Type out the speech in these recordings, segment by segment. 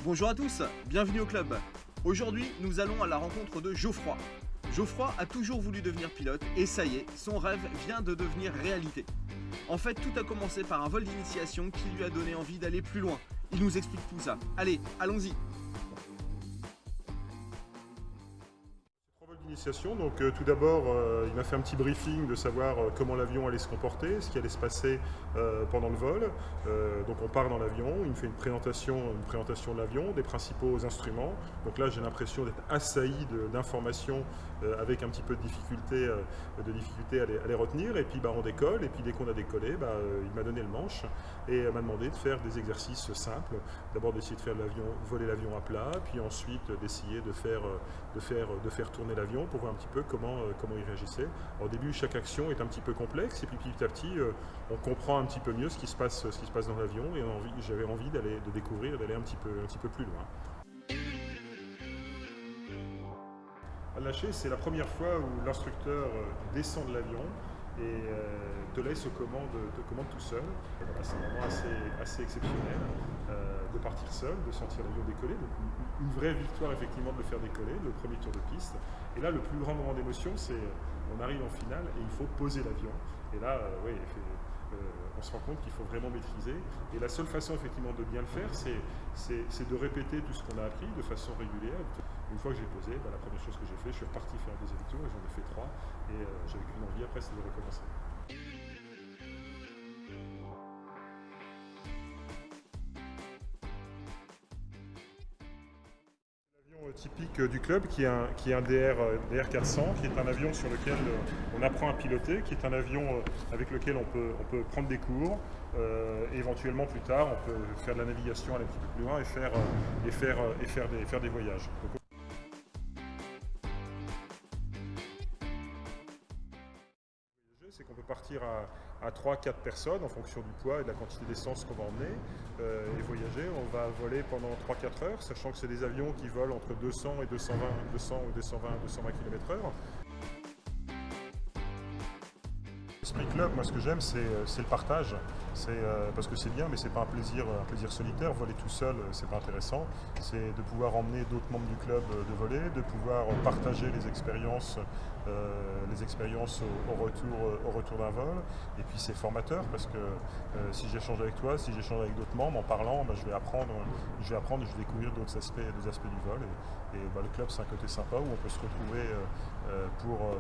Bonjour à tous, bienvenue au club. Aujourd'hui, nous allons à la rencontre de Geoffroy. Geoffroy a toujours voulu devenir pilote et ça y est, son rêve vient de devenir réalité. En fait, tout a commencé par un vol d'initiation qui lui a donné envie d'aller plus loin. Il nous explique tout ça. Allez, allons-y. D'initiation. Donc tout d'abord, il m'a fait un petit briefing de savoir comment l'avion allait se comporter, ce qui allait se passer pendant le vol. Donc on part dans l'avion, il me fait une présentation de l'avion, des principaux instruments. Donc là, j'ai l'impression d'être assailli d'informations avec un petit peu de difficulté à les retenir. Et puis on décolle, et puis dès qu'on a décollé, il m'a donné le manche et m'a demandé de faire des exercices simples. D'abord d'essayer de faire voler l'avion à plat, puis ensuite d'essayer de faire tourner l'avion pour voir un petit peu comment il réagissait. Au début, chaque action est un petit peu complexe et puis petit à petit, on comprend un petit peu mieux ce qui se passe dans l'avion et j'avais envie de découvrir et d'aller un petit peu plus loin. À lâcher, c'est la première fois où l'instructeur descend de l'avion et te laisse aux commandes tout seul. C'est vraiment assez exceptionnel de partir seul, de sentir l'avion décoller. Donc une vraie victoire effectivement de le faire décoller, le premier tour de piste. Et là, le plus grand moment d'émotion, c'est on arrive en finale et il faut poser l'avion. Et là, on se rend compte qu'il faut vraiment maîtriser. Et la seule façon effectivement de bien le faire, c'est de répéter tout ce qu'on a appris de façon régulière. Une fois que j'ai posé, la première chose que j'ai fait, je suis reparti faire un deuxième tour et j'en ai fait 3. Et j'avais qu'une envie après, c'est de recommencer. Typique du club qui est un DR 400, qui est un avion sur lequel on apprend à piloter, qui est un avion avec lequel on peut prendre des cours et éventuellement plus tard on peut faire de la navigation, aller un petit peu plus loin et faire des voyages. C'est qu'on peut partir à 3-4 personnes en fonction du poids et de la quantité d'essence qu'on va emmener et voyager. On va voler pendant 3-4 heures, sachant que c'est des avions qui volent entre 200 et 220 km/h. L'esprit club, moi ce que j'aime c'est le partage, parce que c'est bien mais c'est pas un plaisir solitaire, voler tout seul c'est pas intéressant, c'est de pouvoir emmener d'autres membres du club de voler, de pouvoir partager les expériences au retour d'un vol, et puis c'est formateur parce que si j'échange avec toi, si j'échange avec d'autres membres, en parlant, je vais apprendre, je vais découvrir d'autres aspects du vol et le club c'est un côté sympa où on peut se retrouver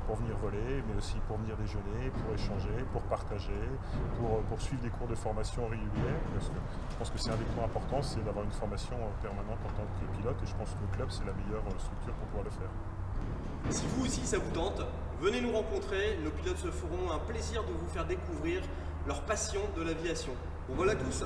pour venir voler, mais aussi pour venir déjeuner, pour échanger, pour partager, pour suivre des cours de formation réguliers, parce que je pense que c'est un des points importants, c'est d'avoir une formation permanente en tant que pilote, et je pense que le club c'est la meilleure structure pour pouvoir le faire. Si vous aussi ça vous tente, venez nous rencontrer, nos pilotes se feront un plaisir de vous faire découvrir leur passion de l'aviation. Bon voilà tous.